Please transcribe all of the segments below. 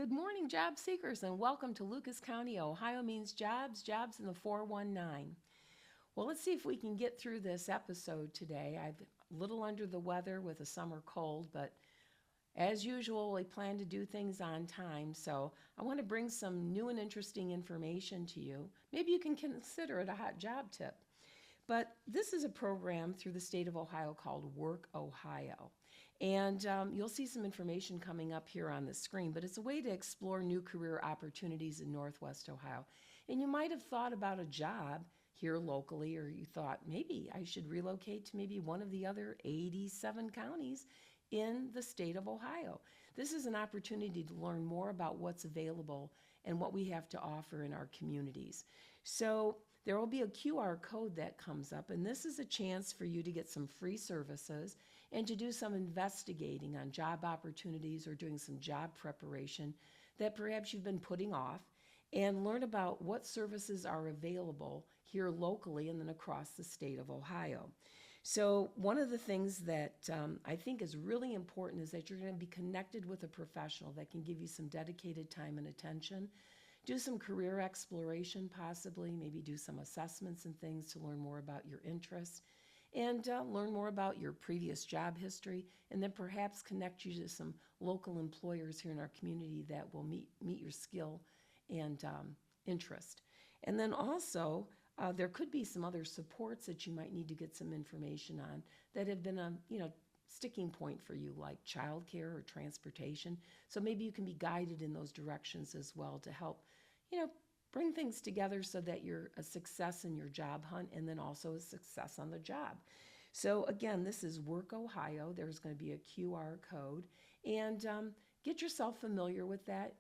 Good morning, job seekers, and welcome to Lucas County, Ohio Means Jobs, jobs in the 419. Well, let's see if we can get through this episode today. I'm a little under the weather with a summer cold, but as usual, we plan to do things on time, so I want to bring some new and interesting information to you. Maybe you can consider it a hot job tip. But this is a program through the state of Ohio called WorkOhio. And you'll see some information coming up here on the screen, but it's a way to explore new career opportunities in Northwest Ohio. And you might have thought about a job here locally, or you thought maybe I should relocate to maybe one of the other 87 counties in the state of Ohio. This is an opportunity to learn more about what's available and what we have to offer in our communities. So there will be a QR code that comes up, and this is a chance for you to get some free services and to do some investigating on job opportunities or doing some job preparation that perhaps you've been putting off, and learn about what services are available here locally and then across the state of Ohio. So one of the things that I think is really important is that you're going to be connected with a professional that can give you some dedicated time and attention. Do some career exploration possibly, maybe do some assessments and things to learn more about your interests, and learn more about your previous job history, and then perhaps connect you to some local employers here in our community that will meet your skill and interest. And then also, there could be some other supports that you might need to get some information on that have been a sticking point for you, like childcare or transportation. So maybe you can be guided in those directions as well to help, bring things together so that you're a success in your job hunt and then also a success on the job. So again, this is WorkOhio. There's going to be a QR code, and get yourself familiar with that.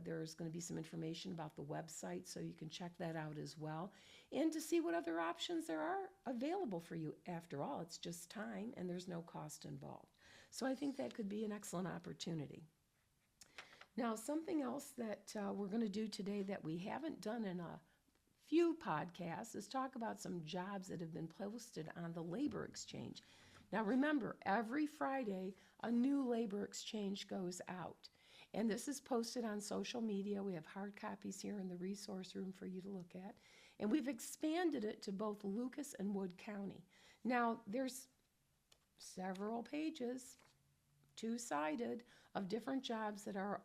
There's going to be some information about the website, so you can check that out as well, and to see what other options there are available for you. After all, it's just time and there's no cost involved. So I think that could be an excellent opportunity. Now, something else that we're going to do today that we haven't done in a few podcasts is talk about some jobs that have been posted on the labor exchange. Now, remember, every Friday, a new labor exchange goes out. And this is posted on social media. We have hard copies here in the resource room for you to look at. And we've expanded it to both Lucas and Wood County. Now, there's several pages, two-sided, of different jobs that are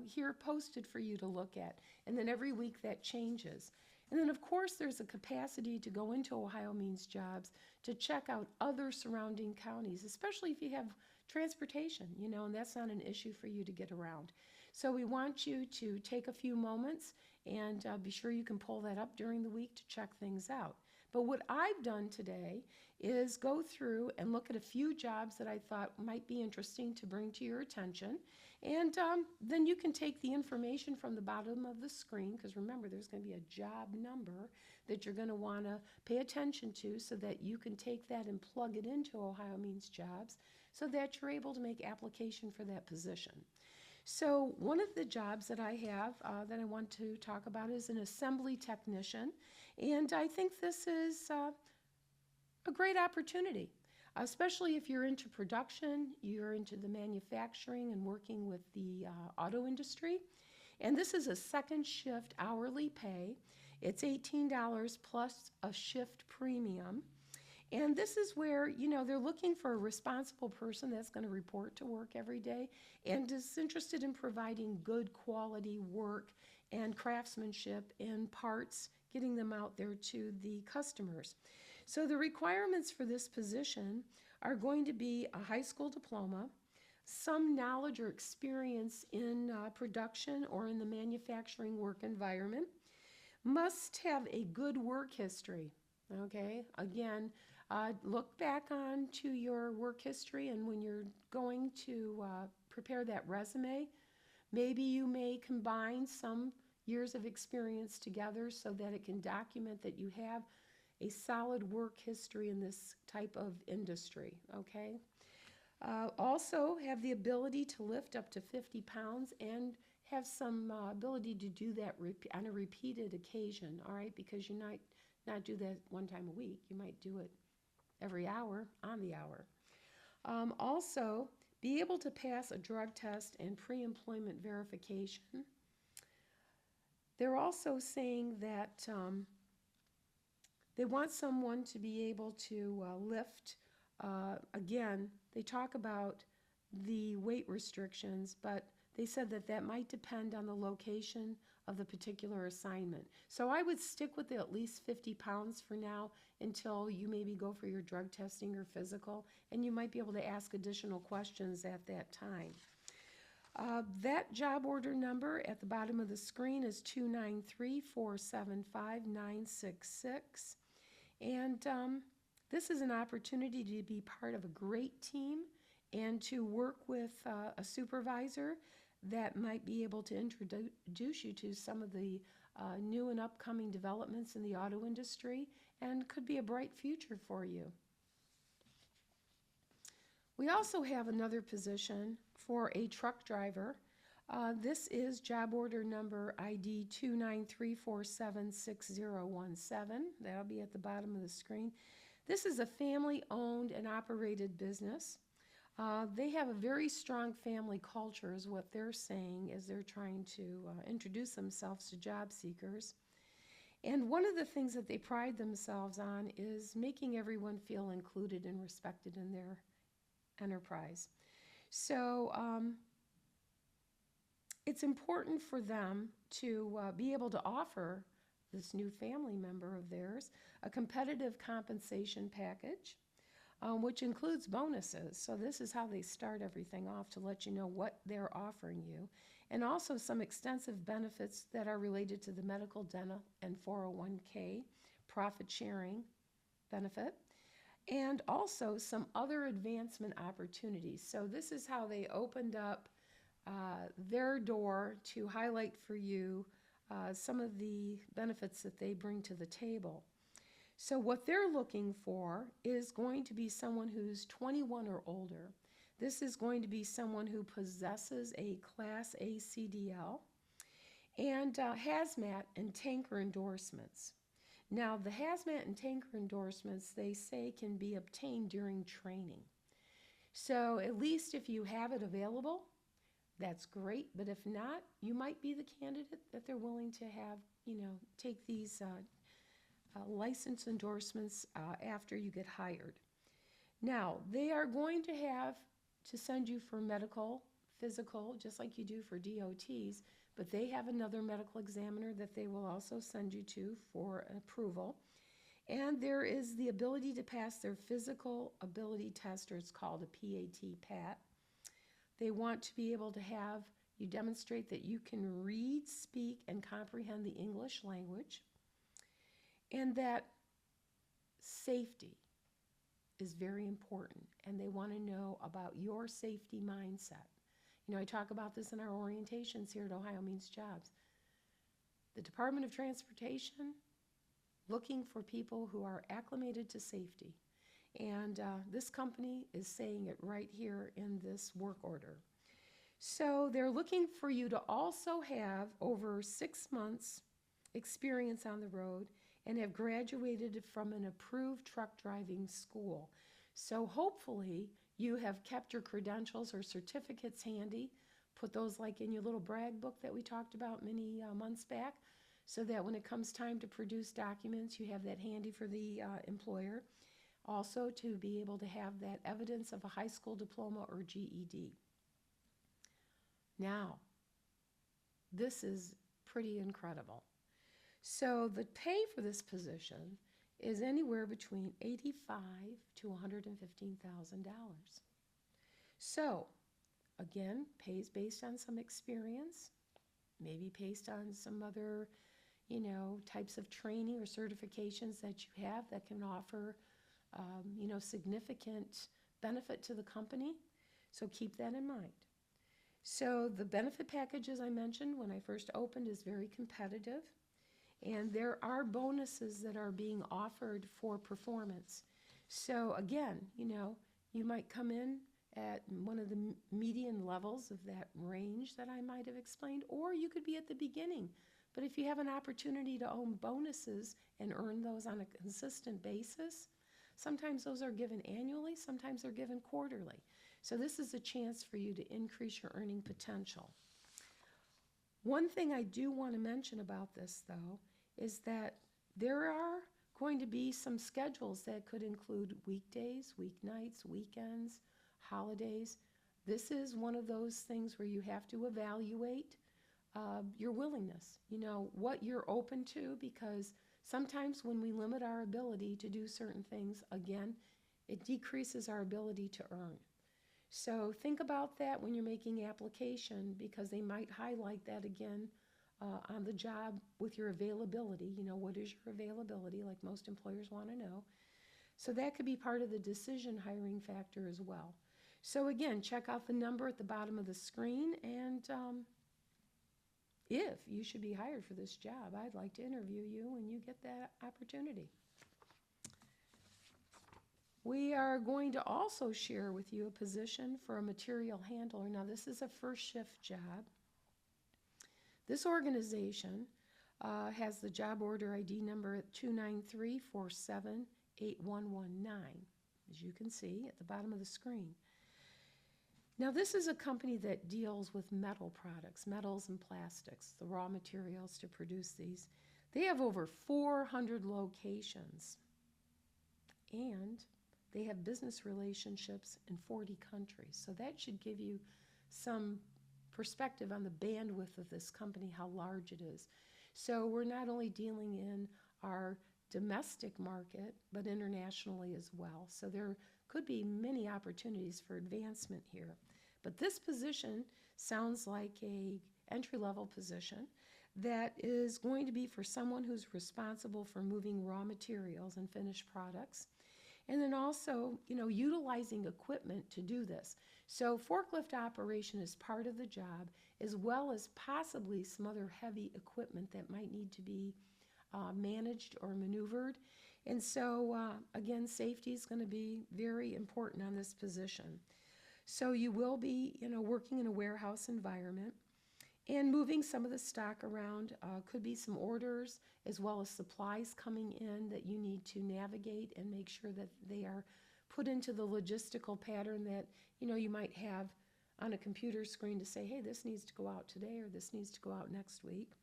here posted for you to look at. And then every week that changes. And then, of course, there's a capacity to go into Ohio Means Jobs to check out other surrounding counties, especially if you have transportation, and that's not an issue for you to get around. So we want you to take a few moments and be sure you can pull that up during the week to check things out. But what I've done today is go through and look at a few jobs that I thought might be interesting to bring to your attention. And then you can take the information from the bottom of the screen, because remember, there's going to be a job number that you're going to want to pay attention to so that you can take that and plug it into Ohio Means Jobs so that you're able to make application for that position. So one of the jobs that I have that I want to talk about is an assembly technician. And I think this is a great opportunity, especially if you're into production, you're into the manufacturing and working with the auto industry. And this is a second shift hourly pay. It's $18 plus a shift premium. And this is where, they're looking for a responsible person that's going to report to work every day and is interested in providing good quality work and craftsmanship and parts, getting them out there to the customers. So the requirements for this position are going to be a high school diploma, some knowledge or experience in production or in the manufacturing work environment, must have a good work history. Okay, again, look back on to your work history, and when you're going to prepare that resume, maybe you may combine some years of experience together so that it can document that you have a solid work history in this type of industry, okay? Also have the ability to lift up to 50 pounds and have some ability to do that on a repeated occasion, all right? Because you might not do that one time a week. You might do it every hour on the hour. Also, be able to pass a drug test and pre-employment verification. They're also saying that they want someone to be able to lift. Again, they talk about the weight restrictions, but they said that that might depend on the location of the particular assignment. So I would stick with the at least 50 pounds for now until you maybe go for your drug testing or physical, and you might be able to ask additional questions at that time. That job order number at the bottom of the screen is 293-475-966. And this is an opportunity to be part of a great team and to work with a supervisor that might be able to introduce you to some of the new and upcoming developments in the auto industry and could be a bright future for you. We also have another position for a truck driver. This is job order number ID 293476017. That'll be at the bottom of the screen. This is a family-owned and operated business. They have a very strong family culture is what they're saying as they're trying to introduce themselves to job seekers. And one of the things that they pride themselves on is making everyone feel included and respected in their enterprise. So it's important for them to be able to offer this new family member of theirs a competitive compensation package, which includes bonuses. So this is how they start everything off to let you know what they're offering you, and also some extensive benefits that are related to the medical, dental, and 401k profit sharing benefit, and also some other advancement opportunities. So this is how they opened up their door to highlight for you some of the benefits that they bring to the table. So what they're looking for is going to be someone who's 21 or older. This is going to be someone who possesses a Class A CDL and hazmat and tanker endorsements. Now, the hazmat and tanker endorsements, they say, can be obtained during training. So at least if you have it available, that's great. But if not, you might be the candidate that they're willing to have, take these license endorsements after you get hired. Now, they are going to have to send you for medical, physical, just like you do for DOTs, but they have another medical examiner that they will also send you to for approval. And there is the ability to pass their physical ability test, or it's called a PAT. They want to be able to have you demonstrate that you can read, speak, and comprehend the English language, and that safety is very important, and they want to know about your safety mindset. I talk about this in our orientations here at Ohio Means Jobs. The Department of Transportation looking for people who are acclimated to safety, and this company is saying it right here in this work order. So they're looking for you to also have over 6 months experience on the road and have graduated from an approved truck driving school. So hopefully you have kept your credentials or certificates handy, put those like in your little brag book that we talked about many months back, so that when it comes time to produce documents, you have that handy for the employer. Also to be able to have that evidence of a high school diploma or GED. Now, this is pretty incredible. So the pay for this position is anywhere between $85,000 to $115,000. So, again, pays based on some experience, maybe based on some other, types of training or certifications that you have that can offer, significant benefit to the company. So keep that in mind. So the benefit package, as I mentioned when I first opened, is very competitive. And there are bonuses that are being offered for performance. So again, you might come in at one of the median levels of that range that I might have explained, or you could be at the beginning. But if you have an opportunity to own bonuses and earn those on a consistent basis, Sometimes those are given annually, sometimes they're given quarterly. So this is a chance for you to increase your earning potential. One thing I do want to mention about this, though, is that there are going to be some schedules that could include weekdays, weeknights, weekends, holidays. This is one of those things where you have to evaluate your willingness, what you're open to, because sometimes when we limit our ability to do certain things, again, it decreases our ability to earn. So think about that when you're making application, because they might highlight that again on the job with your availability. What is your availability, like most employers want to know. So that could be part of the decision hiring factor as well. So again, check out the number at the bottom of the screen, and if you should be hired for this job, I'd like to interview you when you get that opportunity. We are going to also share with you a position for a material handler. Now, this is a first shift job. This organization has the job order ID number at 293478119, as you can see at the bottom of the screen. Now, this is a company that deals with metal products, metals and plastics, the raw materials to produce these. They have over 400 locations, and they have business relationships in 40 countries. So that should give you some perspective on the bandwidth of this company, how large it is. So we're not only dealing in our domestic market, but internationally as well. So there could be many opportunities for advancement here. But this position sounds like a entry-level position that is going to be for someone who's responsible for moving raw materials and finished products. And then also, utilizing equipment to do this. So forklift operation is part of the job, as well as possibly some other heavy equipment that might need to be managed or maneuvered. And so, again, safety is going to be very important on this position. So you will be, working in a warehouse environment and moving some of the stock around. Could be some orders as well as supplies coming in that you need to navigate and make sure that they are put into the logistical pattern that, you might have on a computer screen to say, hey, this needs to go out today or this needs to go out next week.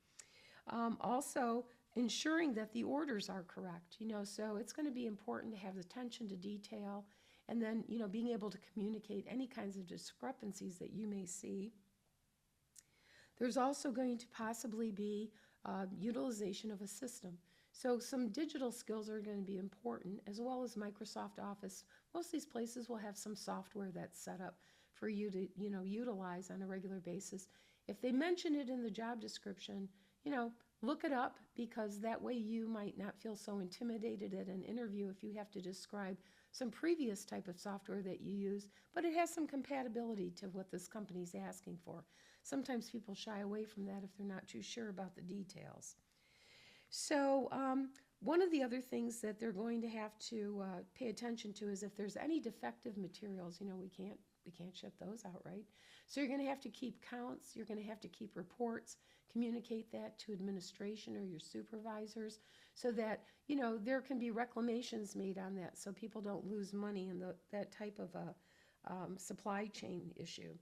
Also, ensuring that the orders are correct, so it's going to be important to have attention to detail, and then, being able to communicate any kinds of discrepancies that you may see. There's also going to possibly be utilization of a system. So some digital skills are going to be important, as well as Microsoft Office. Most of these places will have some software that's set up for you to, utilize on a regular basis. If they mention it in the job description, look it up, because that way you might not feel so intimidated at an interview if you have to describe some previous type of software that you use, but it has some compatibility to what this company's asking for. Sometimes people shy away from that if they're not too sure about the details. So one of the other things that they're going to have to pay attention to is if there's any defective materials. We can't ship those out, right? So you're going to have to keep counts. You're going to have to keep reports, communicate that to administration or your supervisors, so that there can be reclamations made on that, so people don't lose money in that type of a supply chain issue.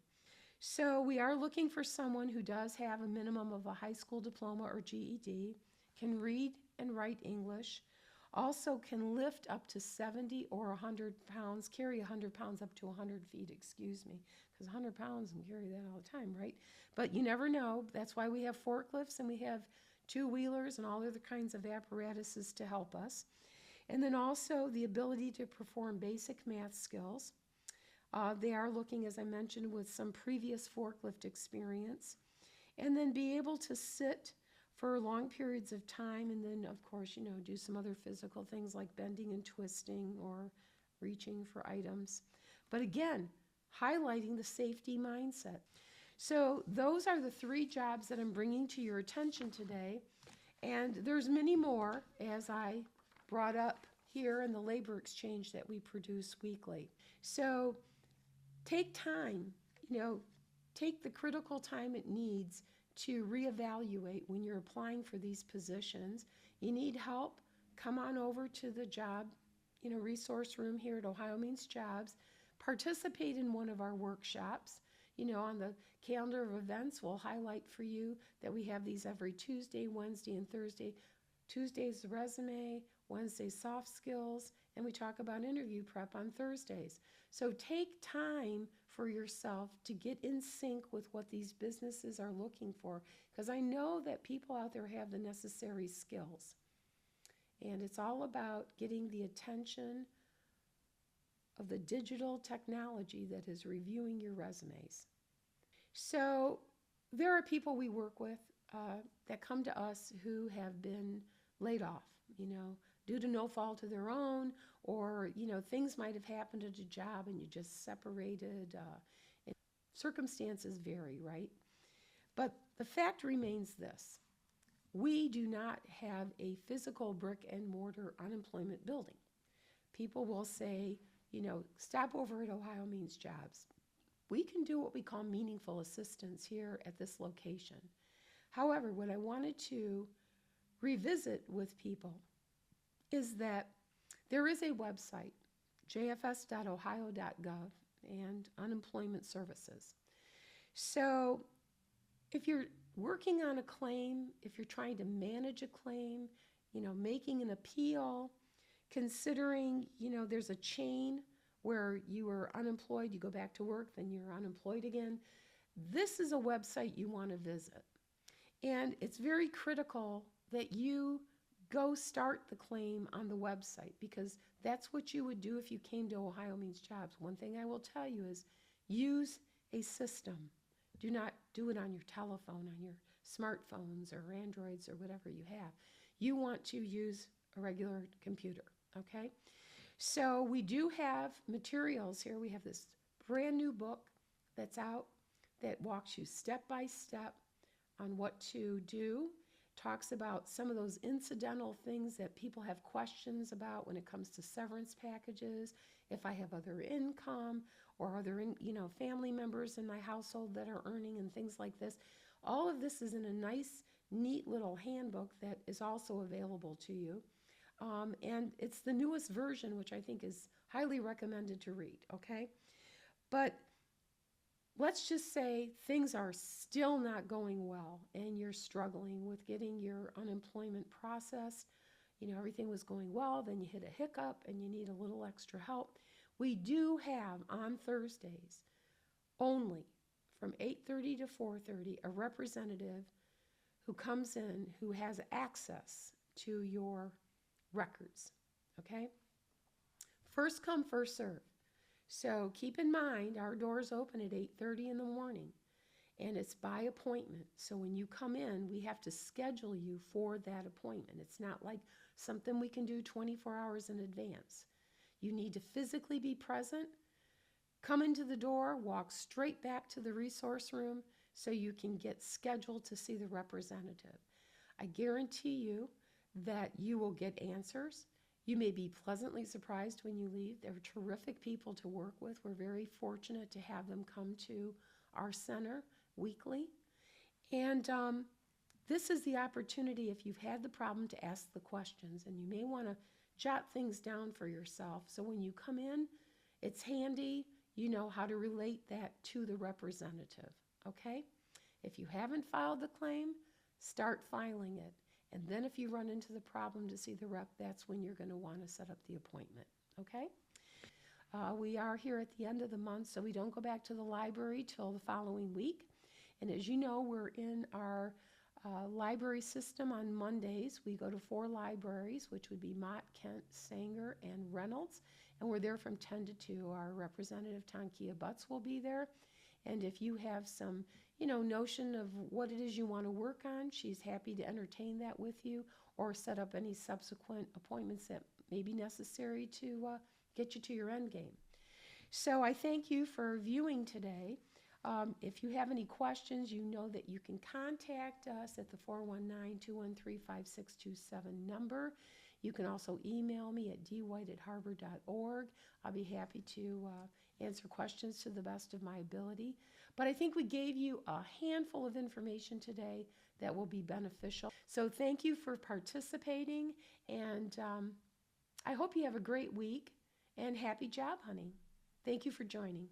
So we are looking for someone who does have a minimum of a high school diploma or GED, can read and write English, also can lift up to 70 or 100 pounds, carry 100 pounds up to 100 feet, because 100 pounds and carry that all the time, right? But you never know. That's why we have forklifts and we have two-wheelers and all other kinds of apparatuses to help us. And then also the ability to perform basic math skills. They are looking, as I mentioned, with some previous forklift experience. And then be able to sit for long periods of time, and then, of course, do some other physical things like bending and twisting or reaching for items. But again, highlighting the safety mindset. So those are the 3 jobs that I'm bringing to your attention today. And there's many more, as I brought up here in the labor exchange that we produce weekly. So take time, take the critical time it needs to reevaluate when you're applying for these positions. You need help, come on over to the job resource room here at Ohio Means Jobs. Participate in one of our workshops. On the calendar of events, we'll highlight for you that we have these every Tuesday, Wednesday, and Thursday. Tuesday's resume, Wednesday soft skills, and we talk about interview prep on Thursdays. So take time for yourself to get in sync with what these businesses are looking for, because I know that people out there have the necessary skills. And it's all about getting the attention of the digital technology that is reviewing your resumes. So there are people we work with that come to us who have been laid off, due to no fault of their own, or, things might have happened at a job and you just separated. Circumstances vary, right? But the fact remains this. We do not have a physical brick and mortar unemployment building. People will say, stop over at Ohio Means Jobs. We can do what we call meaningful assistance here at this location. However, what I wanted to revisit with people is that there is a website, jfs.ohio.gov, and unemployment services. So if you're working on a claim, if you're trying to manage a claim, making an appeal, considering, there's a chain where you are unemployed, you go back to work, then you're unemployed again, this is a website you want to visit. And it's very critical that you go start the claim on the website, because that's what you would do if you came to Ohio Means Jobs. One thing I will tell you is use a system. Do not do it on your telephone, on your smartphones or Androids or whatever you have. You want to use a regular computer, okay? So we do have materials here. We have this brand new book that's out that walks you step by step on what to do. Talks about some of those incidental things that people have questions about when it comes to severance packages, if I have other income or other family members in my household that are earning, and things like this. All of this is in a nice, neat little handbook that is also available to you. And it's the newest version, which I think is highly recommended to read, okay? But let's just say things are still not going well and you're struggling with getting your unemployment processed. Everything was going well, then you hit a hiccup and you need a little extra help. We do have on Thursdays only from 8:30 to 4:30 a representative who comes in who has access to your records, okay? First come, first serve. So keep in mind, our doors open at 8:30 in the morning, and it's by appointment. So when you come in, we have to schedule you for that appointment. It's not like something we can do 24 hours in advance. You need to physically be present, come into the door, walk straight back to the resource room so you can get scheduled to see the representative. I guarantee you that you will get answers. You may be pleasantly surprised when you leave. They're terrific people to work with. We're very fortunate to have them come to our center weekly. And this is the opportunity, if you've had the problem, to ask the questions. And you may want to jot things down for yourself. So when you come in, it's handy. You know how to relate that to the representative, okay? If you haven't filed the claim, start filing it. And then if you run into the problem to see the rep, that's when you're going to want to set up the appointment, okay? We are here at the end of the month, so we don't go back to the library till the following week. And as you know, we're in our library system on Mondays. We go to 4 libraries, which would be Mott, Kent, Sanger, and Reynolds. And we're there from 10 to 2. Our representative, Tankia Butts, will be there. And if you have some, notion of what it is you want to work on, she's happy to entertain that with you or set up any subsequent appointments that may be necessary to get you to your end game. So I thank you for viewing today. If you have any questions, you know that you can contact us at the 419-213-5627 number. You can also email me at dwight@harbor.org. I'll be happy to answer questions to the best of my ability. But I think we gave you a handful of information today that will be beneficial. So thank you for participating, and I hope you have a great week and happy job hunting. Thank you for joining.